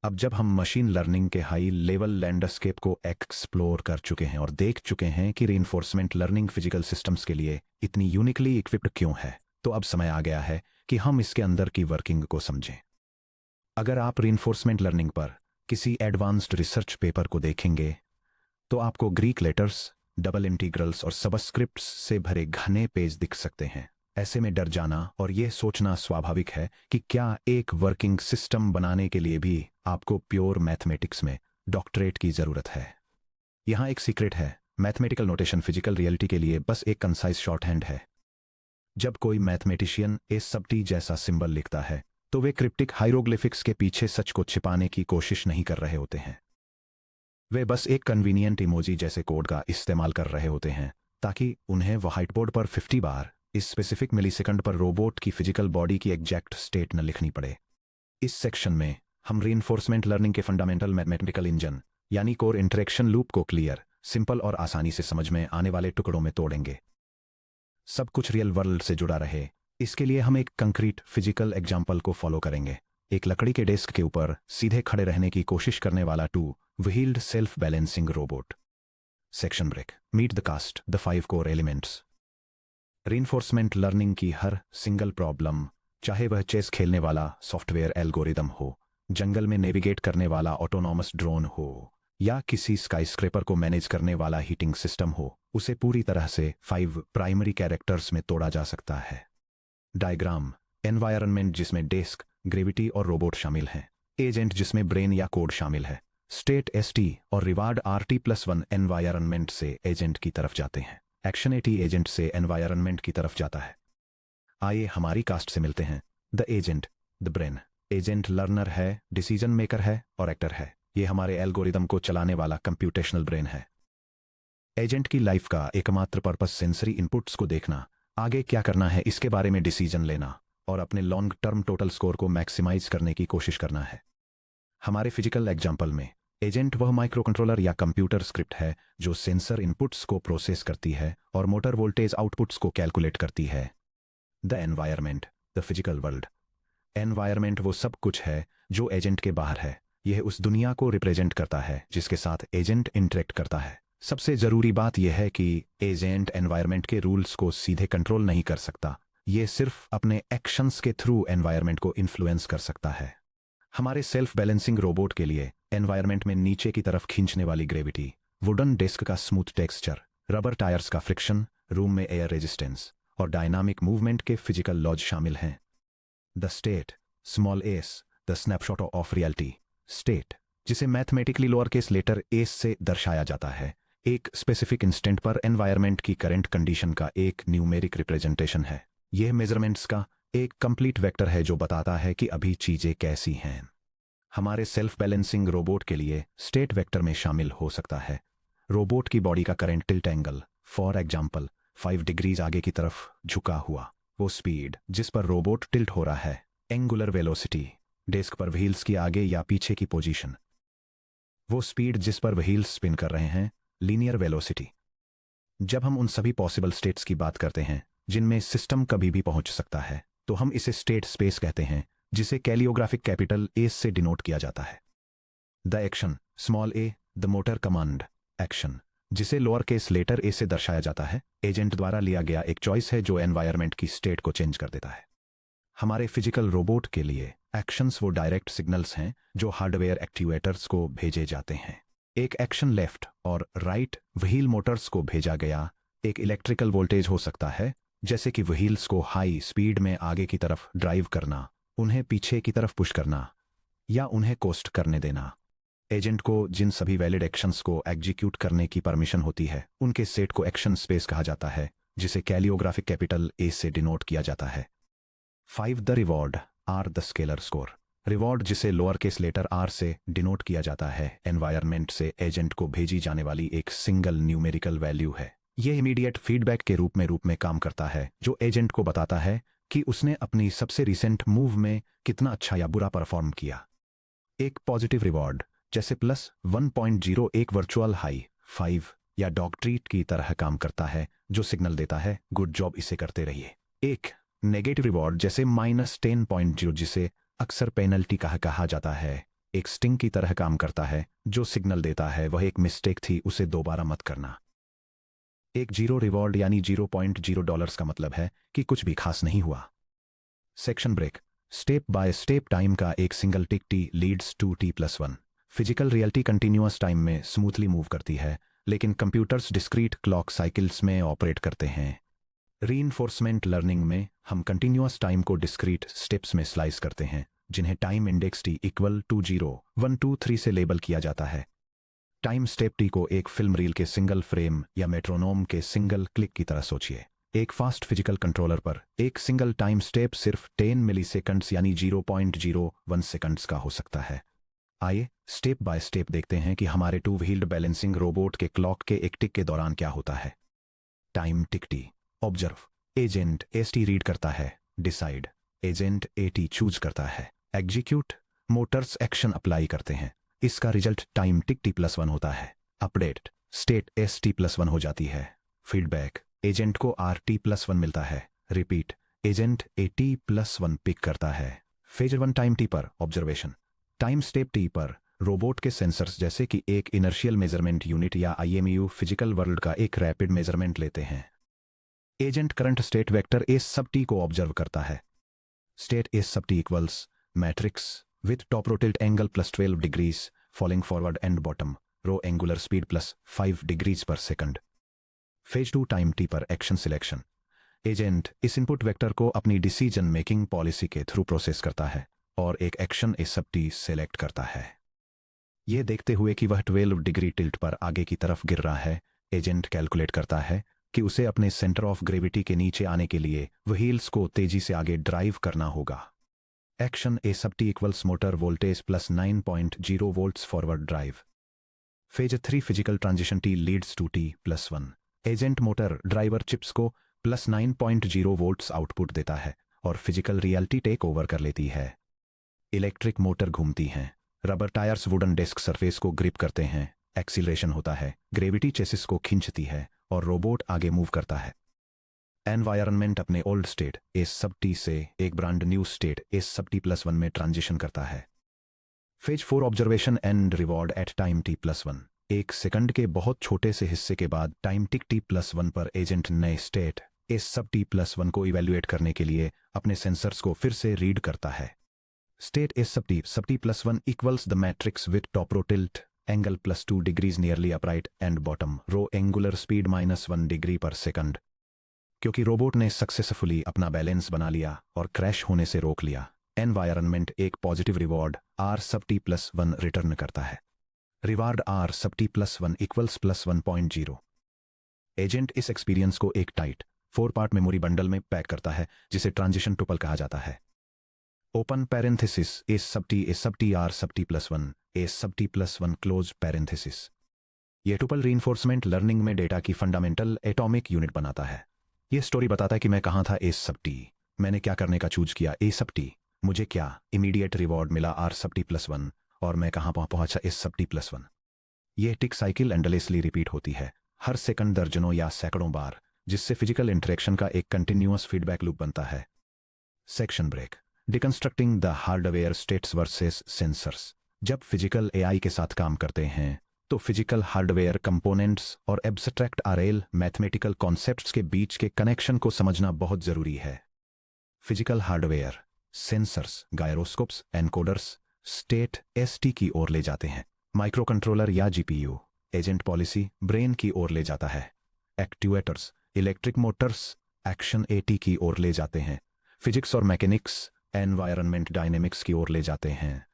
अब जब हम मशीन लर्निंग के हाई लेवल लैंडस्केप को एक्सप्लोर कर चुके हैं और देख चुके हैं कि रीइंफोर्समेंट लर्निंग फिजिकल सिस्टम्स के लिए इतनी यूनिकली इक्विप्ड क्यों है, तो अब समय आ गया है कि हम इसके अंदर की वर्किंग को समझें। अगर आप रीइंफोर्समेंट लर्निंग पर किसी एडवांस्ड रिसर्च पेपर को देखेंगे तो आपको ग्रीक लेटर्स, डबल इंटीग्रल्स और सबस्क्रिप्ट्स से भरे घने पेज दिख सकते हैं। ऐसे में डर जाना और यह सोचना स्वाभाविक है कि क्या एक वर्किंग सिस्टम बनाने के लिए भी आपको प्योर मैथमेटिक्स में डॉक्टरेट की जरूरत है। यहां एक सीक्रेट है, मैथमेटिकल नोटेशन फिजिकल रियलिटी के लिए बस एक कंसाइज शॉर्ट हैंड है। जब कोई मैथमेटिशियन ए सब टी जैसा सिंबल लिखता है तो वे क्रिप्टिक हाइरोग्लिफिक्स के पीछे सच को छिपाने की कोशिश नहीं कर रहे होते हैं। वे बस एक कन्वीनियंट इमोजी जैसे कोड का इस्तेमाल कर रहे होते हैं ताकि उन्हें व्हाइट बोर्ड पर 50 बार इस स्पेसिफिक मिलीसेकंड पर रोबोट की फिजिकल बॉडी की एग्जैक्ट स्टेट न लिखनी पड़े। इस सेक्शन में हम रीइंफोर्समेंट लर्निंग के फंडामेंटल मैथमेटिकल इंजन यानी कोर इंटरेक्शन लूप को क्लियर, सिंपल और आसानी से समझ में आने वाले टुकड़ों में तोड़ेंगे। सब कुछ रियल वर्ल्ड से जुड़ा रहे, इसके लिए हम एक कंक्रीट फिजिकल एग्जाम्पल को फॉलो करेंगे। एक लकड़ी के डेस्क के ऊपर सीधे खड़े रहने की कोशिश करने वाला two wheeled self balancing robot. Section break, meet the cast, the 5 core elements. Reinforcement learning की हर सिंगल प्रॉब्लम, चाहे वह चेस खेलने वाला सॉफ्टवेयर एल्गोरिदम हो, जंगल में नेविगेट करने वाला ऑटोनॉमस ड्रोन हो या किसी स्काईस्क्रेपर को मैनेज करने वाला हीटिंग सिस्टम हो, उसे पूरी तरह से 5 प्राइमरी कैरेक्टर्स में तोड़ा जा सकता है। डायग्राम, एनवायरनमेंट जिसमें डेस्क, ग्रेविटी और रोबोट शामिल हैं। एजेंट जिसमें ब्रेन या कोड शामिल है। स्टेट एसटी और रिवार्ड RT+1 एनवायरनमेंट से एजेंट की तरफ जाते हैं। एक्शन AT एजेंट से एनवायरनमेंट की तरफ जाता है। आइए हमारी कास्ट से मिलते हैं। The agent, the brain. Agent learner है, डिसीजन मेकर है और एक्टर है। ये हमारे एल्गोरिदम को चलाने वाला कंप्यूटेशनल ब्रेन है। एजेंट की लाइफ का एकमात्र पर्पस सेंसरी इनपुट्स को देखना, आगे क्या करना है इसके बारे में डिसीजन लेना और अपने लॉन्ग टर्म टोटल स्कोर को मैक्सिमाइज करने की कोशिश करना है। हमारे फिजिकल एग्जाम्पल में एजेंट वह माइक्रो कंट्रोलर या कंप्यूटर स्क्रिप्ट है जो सेंसर इनपुट्स को प्रोसेस करती है और मोटर वोल्टेज आउटपुट्स को कैलकुलेट करती है। The environment, the physical world. Environment वो सब कुछ है जो एजेंट के बाहर है। यह उस दुनिया को रिप्रेजेंट करता है जिसके साथ एजेंट इंटरेक्ट करता है। सबसे जरूरी बात यह है कि एजेंट एनवायरमेंट के रूल्स को सीधे कंट्रोल नहीं कर सकता, ये सिर्फ अपने एक्शंस के थ्रू एनवायरमेंट को इन्फ्लुएंस कर सकता है। हमारे सेल्फ बैलेंसिंग रोबोट के लिए एनवायरमेंट में नीचे की तरफ खींचने वाली ग्रेविटी, वुडन डेस्क का स्मूथ टेक्सचर, रबर टायर्स का फ्रिक्शन, रूम में एयर रेजिस्टेंस और डायनामिक मूवमेंट के फिजिकल लॉज शामिल हैं। The state, small s, the snapshot of reality. State, जिसे mathematically lower case letter s से दर्शाया जाता है, एक स्पेसिफिक इंस्टेंट पर एनवायरमेंट की करंट कंडीशन का एक न्यूमेरिक रिप्रेजेंटेशन है। यह मेजरमेंट्स का एक कंप्लीट वेक्टर है जो बताता है कि अभी चीजें कैसी हैं। हमारे सेल्फ बैलेंसिंग रोबोट के लिए स्टेट वेक्टर में शामिल हो सकता है रोबोट की बॉडी का current tilt angle, for example 5 degrees आगे की तरफ झुका हुआ, वो स्पीड जिस पर रोबोट टिल्ट हो रहा है, एंगुलर वेलोसिटी, डेस्क पर व्हील्स की आगे या पीछे की पोजीशन, वो स्पीड जिस पर व्हील्स स्पिन कर रहे हैं, लीनियर वेलोसिटी। जब हम उन सभी पॉसिबल स्टेट्स की बात करते हैं जिनमें सिस्टम कभी भी पहुंच सकता है, तो हम इसे स्टेट स्पेस कहते हैं, जिसे कैलियोग्राफिक कैपिटल ए से डिनोट किया जाता है। The action, small A, the motor command. Action, जिसे लोअर केस लेटर ए से दर्शाया जाता है, एजेंट द्वारा लिया गया एक चॉइस है जो एनवायरमेंट की स्टेट को चेंज कर देता है। हमारे फिजिकल रोबोट के लिए एक्शंस वो डायरेक्ट सिग्नल्स हैं जो हार्डवेयर एक्टिवेटर्स को भेजे जाते हैं। एक एक्शन लेफ्ट और राइट व्हील मोटर्स को भेजा गया एक इलेक्ट्रिकल वोल्टेज हो सकता है, जैसे कि व्हील्स को हाई स्पीड में आगे की तरफ ड्राइव करना, उन्हें पीछे की तरफ पुश करना या उन्हें कोस्ट करने देना। एजेंट को जिन सभी वैलिड एक्शंस को एग्जीक्यूट करने की परमिशन होती है, उनके सेट को एक्शन स्पेस कहा जाता है, जिसे कैलियोग्राफिक कैपिटल ए से डिनोट किया जाता है। 5 the reward, are the scalar score. Reward, जिसे लोअर केस लेटर आर से डिनोट किया जाता है, एनवायरनमेंट से एजेंट को भेजी जाने वाली एक सिंगल न्यूमेरिकल वैल्यू है। यह इमीडिएट फीडबैक के रूप में काम करता है जो एजेंट को बताता है कि उसने अपनी सबसे रिसेंट मूव में कितना अच्छा या बुरा परफॉर्म किया। एक पॉजिटिव रिवॉर्ड जैसे +1.0 एक वर्चुअल हाई 5 या डॉग ट्रीट की तरह काम करता है, जो सिग्नल देता है गुड जॉब, इसे करते रहिए। एक नेगेटिव रिवॉर्ड जैसे -10.0, जिसे अक्सर पेनल्टी कहा जाता है, एक स्टिंग की तरह काम करता है, जो सिग्नल देता है वह एक मिस्टेक थी, उसे दोबारा मत करना। एक जीरो रिवॉर्ड यानी $0.0 का मतलब है कि कुछ भी खास नहीं हुआ। Section break. Step by step time का एक single tick T leads to T+1। Physical reality continuous time में स्मूथली मूव करती है, लेकिन कंप्यूटर्स डिस्क्रीट क्लॉक साइकिल्स में ऑपरेट करते हैं। रीइंफोर्समेंट लर्निंग में हम कंटिन्यूअस टाइम को डिस्क्रीट स्टेप्स में स्लाइस करते हैं, जिन्हें time index T equal to 0, 1, 2, 3 से लेबल किया जाता है। टाइम स्टेप टी को एक फिल्म रील के सिंगल फ्रेम या मेट्रोनोम के सिंगल क्लिक की तरह सोचिए। एक फास्ट फिजिकल कंट्रोलर पर एक सिंगल टाइम स्टेप सिर्फ 10 मिलीसेकंड्स यानी 0.01 सेकंड्स का हो सकता है। आइए स्टेप बाय स्टेप देखते हैं कि हमारे टू व्हील्ड बैलेंसिंग रोबोट के क्लॉक के एक टिक के दौरान क्या होता है। टाइम टिक T. Observe. Agent ST read करता है। डिसाइड। एजेंट AT चूज करता है। एग्जीक्यूट। मोटर्स एक्शन अप्लाई करते हैं। इसका रिजल्ट टाइम टिक T+1 होता है। अपडेट। स्टेट ST+1 हो जाती है। फीडबैक। एजेंट को RT+1 मिलता है। रिपीट। एजेंट AT+1 पिक करता है। फेज 1 टाइम टी पर ऑब्जर्वेशन। टाइम स्टेप टी पर रोबोट के सेंसर्स जैसे कि एक इनर्शियल मेजरमेंट यूनिट या IMU फिजिकल वर्ल्ड का एक रैपिड मेजरमेंट लेते हैं। Agent current state vector S सब T को ऑब्जर्व करता है। स्टेट S सब T equals matrix with top rotate angle plus 12 degrees, falling forward and bottom, row angular speed plus 5 degrees per second. Phase 2 time T पर action selection. Agent इस input vector को अपनी decision making policy के through process करता है और एक action S सब T सेलेक्ट करता है। यह देखते हुए कि वह 12 डिग्री टिल्ट पर आगे की तरफ गिर रहा है, एजेंट कैलकुलेट करता है कि उसे अपने सेंटर ऑफ ग्रेविटी के नीचे आने के लिए व्हील्स को तेजी से आगे ड्राइव करना होगा। Action A sub T equals motor voltage plus 9.0 volts forward drive. Phase 3 physical transition T leads to T+1। Agent motor driver chips को प्लस 9.0 वोल्ट्स आउटपुट देता है और फिजिकल रियलिटी टेक ओवर कर लेती है। इलेक्ट्रिक मोटर घूमती हैं, rubber tyres wooden disc surface को ग्रिप करते हैं, एक्सीलरेशन होता है, ग्रेविटी चेसिस को खींचती है और रोबोट आगे मूव करता है। एनवायरनमेंट अपने ओल्ड स्टेट S सब T से एक brand new state S sub T+1 में ट्रांजिशन करता है। Phase 4 observation and reward at time T+1। एक सेकंड के बहुत छोटे से हिस्से के बाद टाइम टिक T+1 पर एजेंट नए स्टेट S सब T+1 को इवेल्युएट करने के लिए अपने सेंसर्स को फिर से रीड करता है। State S sub T+1 equals the matrix with top row tilt angle plus 2 degrees nearly upright and bottom row angular speed -1 degree पर सेकंड। क्योंकि रोबोट ने सक्सेसफुली अपना बैलेंस बना लिया और क्रैश होने से रोक लिया, एनवायरनमेंट एक पॉजिटिव रिवॉर्ड R सब T+1 रिटर्न करता है। रिवार्ड R सब T+1 इक्वल्स +1.0। एजेंट इस एक्सपीरियंस को एक टाइट 4 पार्ट मेमोरी बंडल में पैक करता है, जिसे ट्रांजिशन टुपल कहा जाता है। ओपन पैरेंथेसिस S सब T R सब T+1 S sub T+1 close parenthesis. यह टुपल रीइंफोर्समेंट लर्निंग में डेटा की फंडामेंटल एटॉमिक यूनिट बनाता है। यह स्टोरी बताता है कि मैं कहाँ था S सब T, मैंने क्या करने का चूज किया A सब T, मुझे क्या इमीडिएट रिवॉर्ड मिला R सब T+1 और मैं कहाँ पहुंचा S सब T+1। यह टिक साइकिल एंडलेसली रिपीट होती है, हर सेकंड दर्जनों या सैकड़ों बार, जिससे फिजिकल इंटरेक्शन का एक कंटिन्यूअस फीडबैक लूप बनता है। Section break. Deconstructing the hardware states versus sensors. जब फिजिकल AI के साथ काम करते हैं तो फिजिकल हार्डवेयर कंपोनेंट्स और एब्स्ट्रैक्ट RL मैथमेटिकल कॉन्सेप्ट्स के बीच के कनेक्शन को समझना बहुत जरूरी है। Physical hardware sensors, gyroscopes, encoders state ST की ओर ले जाते हैं। माइक्रो कंट्रोलर या GPU एजेंट पॉलिसी ब्रेन की ओर ले जाता है। Actuators electric motors action AT की ओर ले जाते हैं। फिजिक्स और मैकेनिक्स एनवायरनमेंट डायनेमिक्स की ओर ले जाते हैं।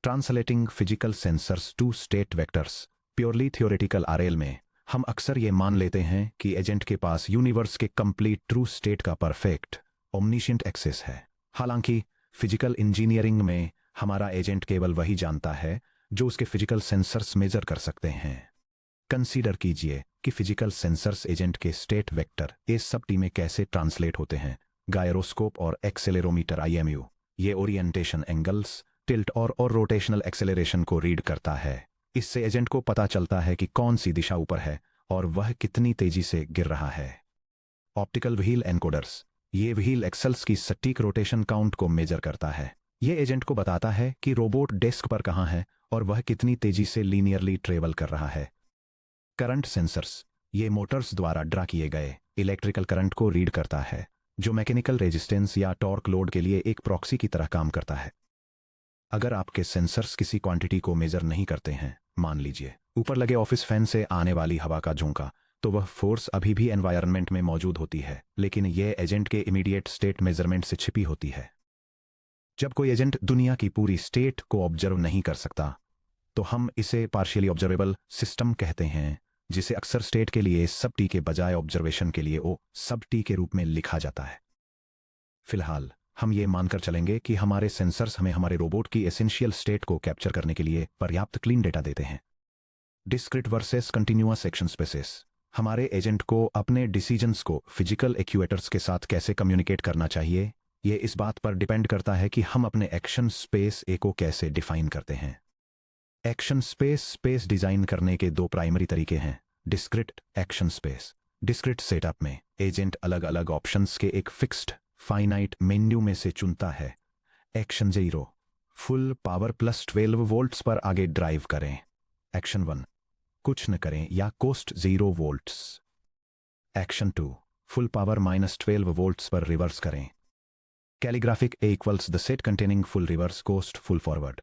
Translating physical sensors to state vectors. Purely theoretical RL में हम अक्सर ये मान लेते हैं कि एजेंट के पास यूनिवर्स के कंप्लीट ट्रू स्टेट का परफेक्ट ओमनिशिएंट एक्सेस है। हालांकि फिजिकल इंजीनियरिंग में हमारा एजेंट केवल वही जानता है जो उसके फिजिकल सेंसर्स मेजर कर सकते हैं। कंसीडर कीजिए कि फिजिकल सेंसर्स एजेंट के स्टेट वेक्टर S सब T में कैसे ट्रांसलेट होते हैं। गायरोस्कोप और एक्सेलेरोमीटर IMU ये ओरिएंटेशन एंगल्स, टिल्ट और रोटेशनल एक्सेलरेशन को रीड करता है। इससे एजेंट को पता चलता है कि कौन सी दिशा ऊपर है और वह कितनी तेजी से गिर रहा है। ऑप्टिकल व्हील एनकोडर्स ये व्हील एक्सल्स की सटीक रोटेशन काउंट को मेजर करता है। ये एजेंट को बताता है कि रोबोट डेस्क पर कहाँ है और वह कितनी तेजी से लीनियरली ट्रेवल कर रहा है। करंट सेंसर्स, ये मोटर्स द्वारा ड्रा किए गए इलेक्ट्रिकल करंट को रीड करता है, जो मैकेनिकल रेजिस्टेंस या टॉर्क लोड के लिए एक प्रॉक्सी की तरह काम करता है। अगर आपके सेंसर्स किसी क्वांटिटी को मेजर नहीं करते हैं, मान लीजिए ऊपर लगे ऑफिस फैन से आने वाली हवा का झोंका, तो वह फोर्स अभी भी एनवायरनमेंट में मौजूद होती है, लेकिन यह एजेंट के इमीडिएट स्टेट मेजरमेंट से छिपी होती है। जब कोई एजेंट दुनिया की पूरी स्टेट को ऑब्जर्व नहीं कर सकता, तो हम इसे पार्शियली ऑब्जर्वेबल सिस्टम कहते हैं, जिसे अक्सर स्टेट के लिए सब टी के बजाय ऑब्जर्वेशन के लिए ओ सब टी के रूप में लिखा जाता है। फिलहाल हम ये मानकर चलेंगे कि हमारे सेंसर्स हमें हमारे रोबोट की एसेंशियल स्टेट को कैप्चर करने के लिए पर्याप्त क्लीन डेटा देते हैं। Discrete versus continuous action spaces, हमारे एजेंट को अपने डिसीजंस को फिजिकल एक्चुएटर्स के साथ कैसे कम्युनिकेट करना चाहिए, ये इस बात पर डिपेंड करता है कि हम अपने एक्शन स्पेस ए को कैसे डिफाइन करते हैं। एक्शन स्पेस डिजाइन करने के दो प्राइमरी तरीके हैं। Discrete action space, discrete setup में एजेंट अलग अलग ऑप्शंस के एक फिक्स्ड फाइनाइट मेन्यू में से चुनता है। Action 0, full power plus 12 volts पर आगे ड्राइव करें। एक्शन 1, कुछ न करें या coast 0 volts. Action 2, full power -12 volts पर रिवर्स करें। Calligraphic A equals the set containing full reverse coast full forward.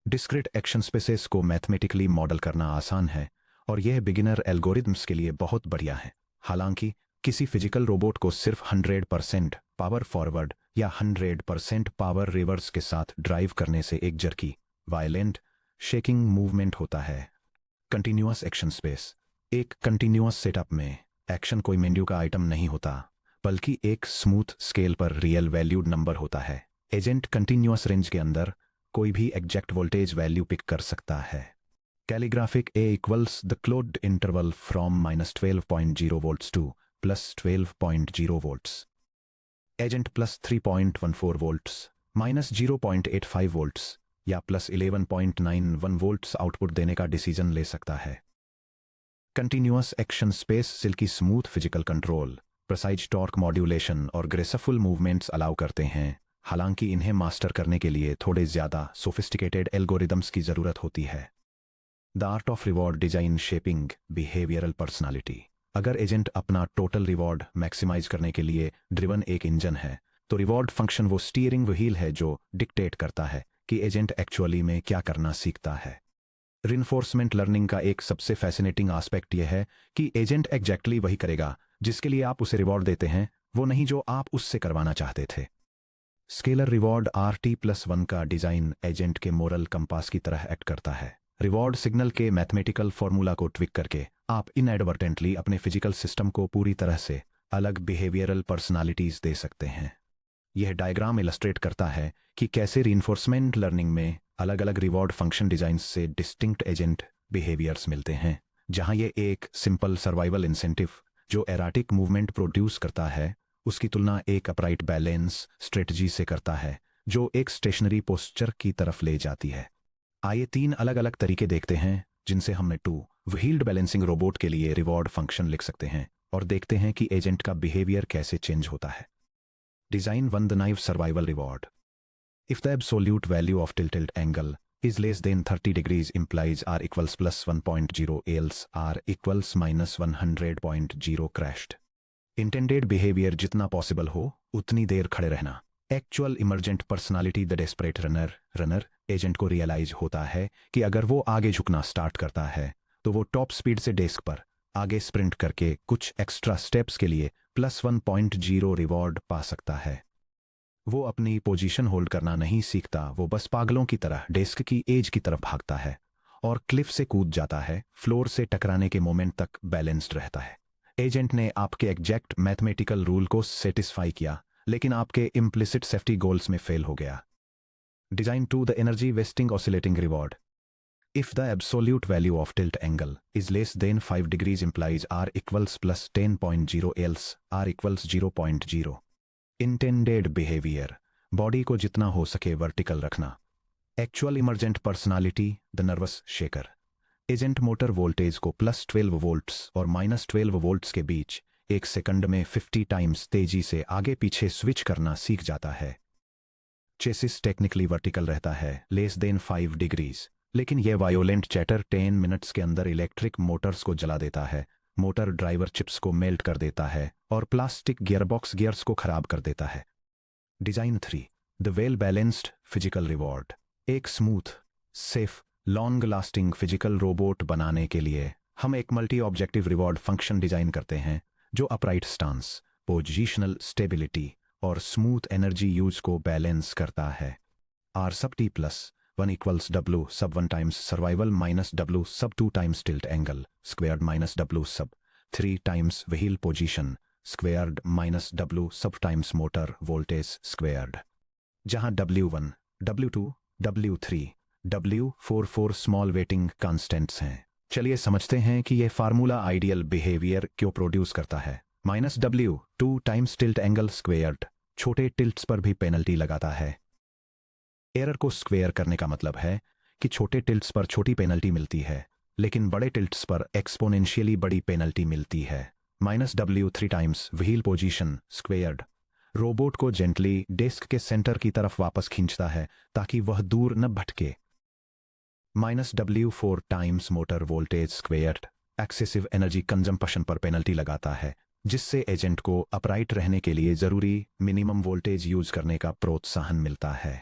Discrete action spaces को मैथमेटिकली मॉडल करना आसान है और यह बिगिनर एल्गोरिथम्स के लिए बहुत बढ़िया है। हालांकि किसी फिजिकल रोबोट को सिर्फ 100% पावर फॉरवर्ड या 100% पावर रिवर्स के साथ ड्राइव करने से एक जर्की, वायलेंट, शेकिंग मूवमेंट होता है। कंटिन्यूअस एक्शन स्पेस, एक कंटिन्यूअस सेटअप में एक्शन कोई मेन्यू का आइटम नहीं होता, बल्कि एक स्मूथ स्केल पर रियल वैल्यूड नंबर होता है। एजेंट कंटिन्यूअस रेंज के अंदर कोई भी एग्जैक्ट वोल्टेज वैल्यू पिक कर सकता है। Calligraphic A equals the closed interval from -12.0 volts to +12.0 volts. Agent +3.14 volts, -0.85 volts या +11.91 वोल्ट्स आउटपुट देने का डिसीजन ले सकता है। Continuous action space silkie smooth physical control, precise torque modulation और ग्रेसफुल मूवमेंट्स अलाउ करते हैं। हालांकि इन्हें मास्टर करने के लिए थोड़े ज्यादा सोफिस्टिकेटेड एल्गोरिदम्स की जरूरत होती है। The art of reward design shaping behavioural personality, अगर एजेंट अपना टोटल रिवॉर्ड मैक्सिमाइज करने के लिए ड्रिवन एक इंजन है, तो रिवॉर्ड फंक्शन वो स्टीयरिंग व्हील है जो डिक्टेट करता है कि एजेंट एक्चुअली में क्या करना सीखता है। रिइंफोर्समेंट लर्निंग का एक सबसे फैसिनेटिंग एस्पेक्ट यह है कि एजेंट एग्जैक्टली वही करेगा जिसके लिए आप उसे रिवॉर्ड देते हैं, वो नहीं जो आप उससे करवाना चाहते थे। स्केलर रिवॉर्ड RT+1 का डिजाइन एजेंट के मोरल कंपास की तरह एक्ट करता है। रिवॉर्ड सिग्नल के मैथमेटिकल फॉर्मूला को ट्विक करके आप इनएडवर्टेंटली अपने फिजिकल सिस्टम को पूरी तरह से अलग बिहेवियरल पर्सनालिटीज दे सकते हैं। यह डायग्राम इलस्ट्रेट करता है कि कैसे रिइंफोर्समेंट लर्निंग में अलग अलग रिवॉर्ड फंक्शन डिजाइन्स से डिस्टिंक्ट एजेंट बिहेवियर्स मिलते हैं। जहां ये एक सिंपल सर्वाइवल इंसेंटिव जो एराटिक मूवमेंट प्रोड्यूस करता है, उसकी तुलना एक अपराइट बैलेंस स्ट्रेटजी से करता है जो एक स्टेशनरी पोस्चर की तरफ ले जाती है। आइए 3 अलग अलग तरीके देखते हैं जिनसे हमने 2 व्हील्ड बैलेंसिंग रोबोट के लिए रिवॉर्ड फंक्शन लिख सकते हैं और देखते हैं कि एजेंट का बिहेवियर कैसे चेंज होता है। Design 1 the knife survival reward. If the absolute value of tilt angle is less than 30 degrees implies r equals +1.0 else r equals -100.0 crashed. Intended behaviour जितना पॉसिबल हो उतनी देर खड़े रहना। Actual emergent personality the desperate runner agent को realise होता है कि अगर वो आगे झुकना स्टार्ट करता है तो वो टॉप स्पीड से डेस्क पर आगे स्प्रिंट करके कुछ एक्स्ट्रा स्टेप्स के लिए +1.0 रिवॉर्ड पा सकता है। वो अपनी पोजीशन होल्ड करना नहीं सीखता, वो बस पागलों की तरह डेस्क की एज की तरफ भागता है और क्लिफ से कूद जाता है। फ्लोर से टकराने के मोमेंट तक बैलेंस्ड रहता है। एजेंट ने आपके एग्जैक्ट मैथमेटिकल रूल को सेटिस्फाई किया, लेकिन आपके इम्प्लिसिट सेफ्टी गोल्स में फेल हो गया। Design 2 the energy wasting oscillating reward. If the absolute value of tilt angle is less than 5 degrees implies r equals +10.0 else r equals 0.0. Intended behaviour, body को जितना हो सके वर्टिकल रखना। Actual emergent personality the nervous shaker. Agent motor voltage को +12 volts और -12 volts के बीच 1 second में 50 times तेजी से आगे पीछे स्विच करना सीख जाता है। चेसिस टेक्निकली वर्टिकल रहता है लेस देन 5 डिग्रीज, लेकिन यह वायोलेंट चैटर 10 मिनट्स के अंदर इलेक्ट्रिक मोटर्स को जला देता है, मोटर ड्राइवर चिप्स को मेल्ट कर देता है और प्लास्टिक गियरबॉक्स गियर्स को खराब कर देता है। Design 3, the well balanced physical reward. एक smooth, safe, long lasting physical robot बनाने के लिए हम एक multi objective reward function design करते हैं जो अपराइट स्टांस, पोजिशनल स्टेबिलिटी और स्मूथ एनर्जी यूज को बैलेंस करता है। आर सब टी प्लस 1 इक्वल्स डब्ल्यू सब 1 टाइम्स सर्वाइवल माइनस डब्ल्यू सब 2 times tilt angle squared minus W सब 3 times wheel position squared minus W सब टाइम्स मोटर वोल्टेज स्क्वेयर्ड, जहां W1, W2, W3, W4 small waiting constants हैं। चलिए समझते हैं कि यह फार्मूला आइडियल बिहेवियर क्यों प्रोड्यूस करता है। Minus W2 times tilt angle squared छोटे टिल्ट्स पर भी पेनल्टी लगाता है। एरर को स्क्वेयर करने का मतलब है कि छोटे टिल्ट्स पर छोटी पेनल्टी मिलती है, लेकिन बड़े टिल्ट्स पर एक्सपोनेंशियली बड़ी पेनल्टी मिलती है। Minus W3 times wheel position squared robot को जेंटली डेस्क के सेंटर की तरफ वापस खींचता है ताकि वह दूर न भटके। Minus W4 times motor voltage squared excessive energy consumption पर पेनल्टी लगाता है, जिससे एजेंट को अपराइट रहने के लिए जरूरी मिनिमम वोल्टेज यूज करने का प्रोत्साहन मिलता है।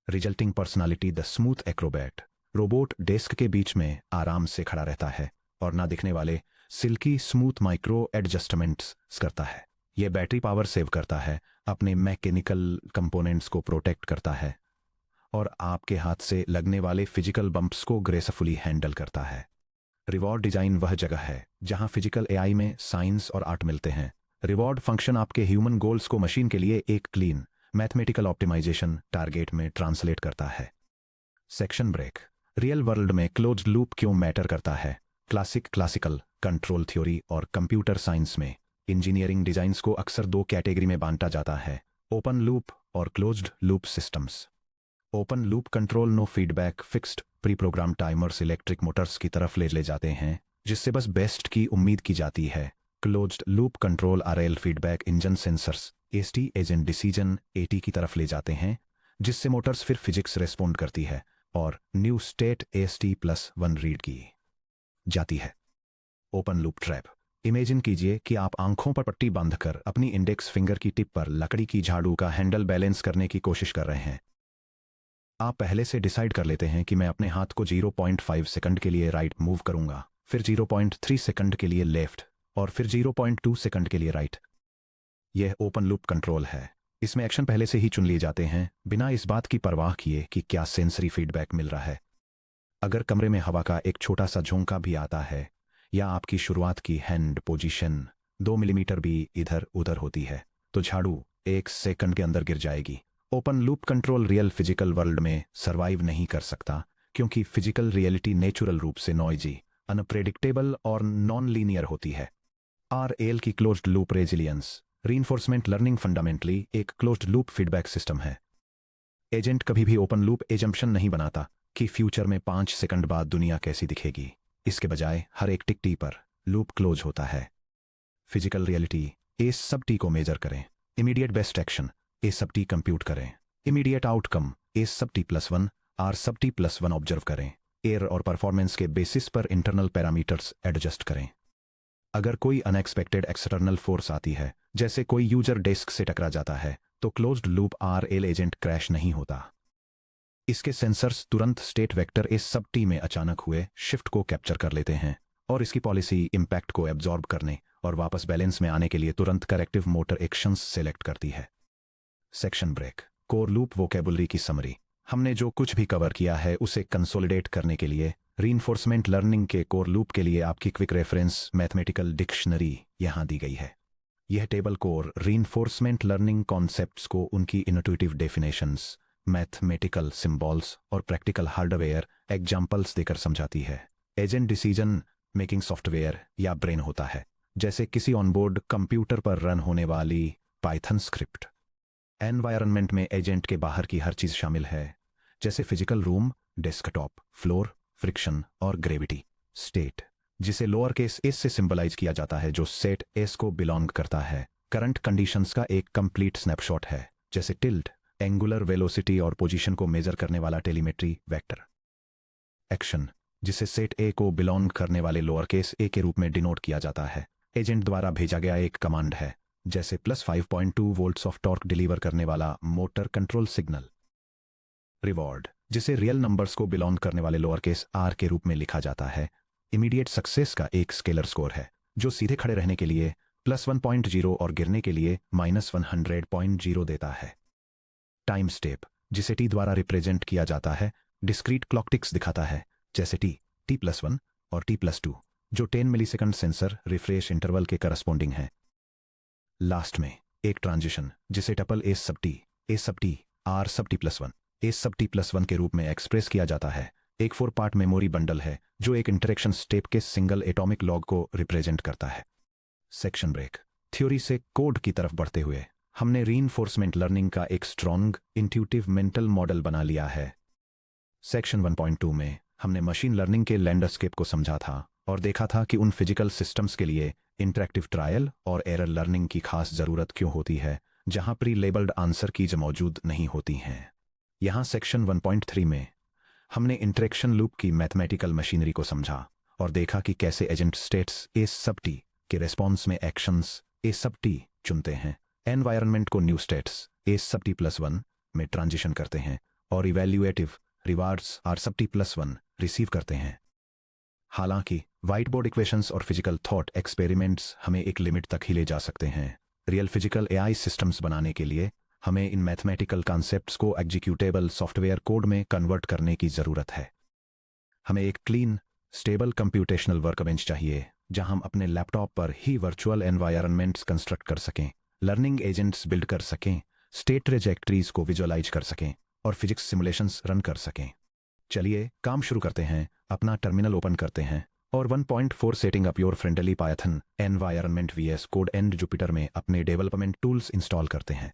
Resulting personality the smooth Acrobat robot desk के बीच में आराम से खड़ा रहता है और ना दिखने वाले सिल्की स्मूथ माइक्रो एडजस्टमेंट्स करता है। यह बैटरी पावर सेव करता है, अपने मैकेनिकल कंपोनेंट्स को प्रोटेक्ट करता है और आपके हाथ से लगने वाले फिजिकल बम्प्स को ग्रेसफुली हैंडल करता है। रिवॉर्ड डिजाइन वह जगह है जहां फिजिकल एआई में साइंस और आर्ट मिलते हैं। रिवॉर्ड फंक्शन आपके ह्यूमन गोल्स को मशीन के लिए एक क्लीन मैथमेटिकल ऑप्टिमाइजेशन टारगेट में ट्रांसलेट करता है। Section break. रियल वर्ल्ड में क्लोज्ड लूप क्यों मैटर करता है? क्लासिकल कंट्रोल थ्योरी और कंप्यूटर साइंस में इंजीनियरिंग डिजाइंस को अक्सर दो कैटेगरी में बांटा जाता है, ओपन लूप और closed loop systems. Open loop control no feedback fixed pre program timers electric motors की तरफ ले जाते हैं, जिससे बस बेस्ट की उम्मीद की जाती है। Closed loop control RL feedback engine sensors ST agent decision eighty की तरफ ले जाते हैं, जिससे मोटर्स फिर फिजिक्स रेस्पॉन्ड करती है और न्यू स्टेट AST+1 रीड की जाती है। Open loop trap. इमेजिन कीजिए कि आप आंखों पर पट्टी बांधकर अपनी इंडेक्स फिंगर की टिप पर लकड़ी की झाड़ू का हैंडल बैलेंस करने की कोशिश कर रहे हैं। आप पहले से डिसाइड कर लेते हैं कि मैं अपने हाथ को 0.5 सेकंड के लिए राइट मूव करूंगा, फिर 0.3 सेकंड के लिए लेफ्ट और फिर 0.2 सेकंड के लिए राइट। यह ओपन लूप कंट्रोल है। इसमें एक्शन पहले से ही चुन लिए जाते हैं, बिना इस बात की परवाह किए कि क्या सेंसरी फीडबैक मिल रहा है। अगर कमरे में हवा का एक छोटा सा झोंका भी आता है या आपकी शुरुआत की हैंड पोजीशन 2 मिलीमीटर भी इधर उधर होती है, तो झाड़ू 1 सेकंड के अंदर गिर जाएगी। Open loop control real physical world में सरवाइव नहीं कर सकता, क्योंकि फिजिकल रियलिटी नेचुरल रूप से नॉइजी, अनप्रेडिक्टेबल और नॉन लीनियर होती है। RL की closed loop resilience. Reinforcement learning fundamentally एक क्लोज्ड लूप फीडबैक सिस्टम है। एजेंट कभी भी ओपन लूप एजम्पशन नहीं बनाता कि फ्यूचर में 5 सेकंड बाद दुनिया कैसी दिखेगी। इसके बजाय हर एक टिक टी पर लूप क्लोज होता है। फिजिकल रियलिटी ए सब टी को मेजर करें। इमीडिएट बेस्ट एक्शन ए सब टी कंप्यूट करें। इमीडिएट आउटकम ए सब टी+1 आर सब टी+1 ऑब्जर्व करें। एयर और परफॉर्मेंस के बेसिस पर इंटरनल पैरामीटर्स एडजस्ट करें। अगर कोई अनएक्सपेक्टेड एक्सटर्नल फोर्स आती है, जैसे कोई यूजर डेस्क से टकरा जाता है, तो closed loop RL agent crash नहीं होता। इसके सेंसर्स तुरंत स्टेट वेक्टर ए सब टी में अचानक हुए शिफ्ट को कैप्चर कर लेते हैं और इसकी पॉलिसी इंपैक्ट को एब्जॉर्ब करने और वापस बैलेंस में आने के लिए तुरंत करेक्टिव मोटर एक्शंस सेलेक्ट करती है। Section break. Core loop vocabulary की समरी। हमने जो कुछ भी कवर किया है उसे कंसोलिडेट करने के लिए रीइंफोर्समेंट लर्निंग के कोर लूप के लिए आपकी क्विक रेफरेंस मैथमेटिकल डिक्शनरी यहां दी गई है। यह table core reinforcement learning concepts को उनकी इनट्यूटिव डेफिनेशंस, मैथमेटिकल सिंबल्स और प्रैक्टिकल हार्डवेयर एग्जाम्पल्स देकर समझाती है। एजेंट डिसीजन मेकिंग सॉफ्टवेयर या ब्रेन होता है, जैसे किसी ऑनबोर्ड कंप्यूटर पर रन होने वाली पाइथन स्क्रिप्ट। एनवायरनमेंट में एजेंट के बाहर की हर चीज शामिल है, जैसे physical room, desktop, floor, friction और ग्रेविटी। स्टेट, जिसे लोअर केस एस से सिंबलाइज किया जाता है, जो सेट एस को बिलोंग करता है। करंट कंडीशंस का एक कंप्लीट स्नैपशॉट है, जैसे टिल्ट, एंगुलर वेलोसिटी और पोजीशन को मेजर करने वाला टेलीमेट्री वेक्टर। एक्शन, जिसे सेट ए को बिलोंग करने वाले लोअर केस ए के रूप में डिनोट किया जाता है, एजेंट द्वारा भेजा गया एक कमांड है, जैसे +5.2 वोल्ट्स ऑफ टॉर्क डिलीवर करने वाला मोटर कंट्रोल सिग्नल। रिवॉर्ड, जिसे रियल नंबर्स को बिलोंग करने वाले लोअर केस आर के रूप में लिखा जाता है, इमीडिएट सक्सेस का एक स्केलर स्कोर है, जो सीधे खड़े रहने के लिए +1.0 और गिरने के लिए -100.0 देता है। टाइम स्टेप, जिसे टी द्वारा रिप्रेजेंट किया जाता है, डिस्क्रीट क्लॉक टिक्स दिखाता है, जैसे t+1 और t+2, जो 10 मिलीसेकंड सेंसर रिफ्रेश इंटरवल के करस्पॉन्डिंग है। लास्ट में एक ट्रांजिशन, जिसे tuple a sub t r sub t+1 a sub t+1 के रूप में एक्सप्रेस किया जाता है, एक 4 पार्ट मेमोरी बंडल है जो एक इंटरेक्शन स्टेप के सिंगल एटॉमिक लॉग को रिप्रेजेंट करता है। Section break. थ्योरी से कोड की तरफ बढ़ते हुए हमने रीइंफोर्समेंट लर्निंग का एक स्ट्रॉन्ग इंट्यूटिव मेंटल मॉडल बना लिया है। सेक्शन 1.2 में हमने मशीन लर्निंग के लैंडस्केप को समझा था और देखा था कि उन फिजिकल सिस्टम्स के लिए इंटरैक्टिव ट्रायल और एरर लर्निंग की खास जरूरत क्यों होती है, जहां प्री लेबल्ड आंसर कीज मौजूद नहीं होती हैं। यहां सेक्शन 1.3 में हमने इंटरेक्शन लूप की मैथमेटिकल मशीनरी को समझा और देखा कि कैसे एजेंट स्टेट्स ए सब टी के रिस्पॉन्स में एक्शंस ए सब टी चुनते हैं, एनवायरनमेंट को न्यू स्टेट्स ए सब t+1 में ट्रांजिशन करते हैं और इवैल्यूएटिव रिवार्ड्स आर सब t+1 रिसीव करते हैं। हालांकि व्हाइट बोर्ड इक्वेशंस और फिजिकल थॉट एक्सपेरिमेंट्स हमें एक लिमिट तक ही ले जा सकते हैं। रियल फिजिकल एआई सिस्टम्स बनाने के लिए हमें इन मैथमेटिकल कॉन्सेप्ट्स को एग्जीक्यूटेबल सॉफ्टवेयर कोड में कन्वर्ट करने की ज़रूरत है। हमें एक क्लीन, स्टेबल कंप्यूटेशनल वर्कबेंच चाहिए, जहां हम अपने लैपटॉप पर ही वर्चुअल एनवायरनमेंट्स कंस्ट्रक्ट कर सकें, लर्निंग एजेंट्स बिल्ड कर सकें, स्टेट ट्रेजेक्टरीज को विजुअलाइज कर सकें और फिजिक्स सिमुलेशंस रन कर सकें। चलिए काम शुरू करते हैं। अपना टर्मिनल ओपन करते हैं और 1.4 setting up your friendly Python environment VS code and Jupiter में अपने डेवलपमेंट टूल्स इंस्टॉल करते हैं।